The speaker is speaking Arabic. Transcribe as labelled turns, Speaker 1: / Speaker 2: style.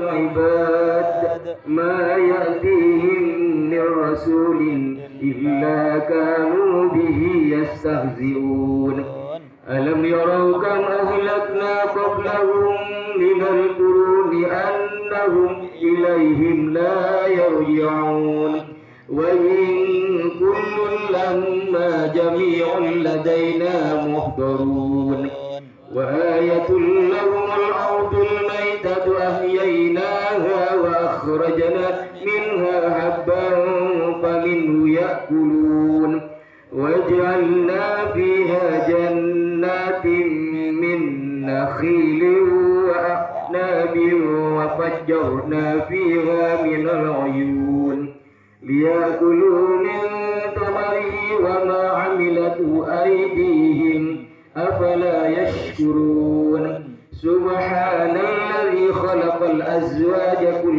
Speaker 1: العباد ما يأتيهم من رسول إلا كانوا به يستهزئون ألم يروا كم أهلكنا قبلهم من القرون أنهم إليهم لا يرجعون وإن كل لما جميع لدينا محضرون وآية لهم الأرض الميتة أحييناها وأخرجنا منها حبا فمنه يأكلون وجعلنا فيها جنات من نخيل وأعناب وفجرنا فيها من العيون ليأكلوا من ثمره وما عملته أيديهم أفلا يشكرون سبحان الذي خلق الأزواج كلها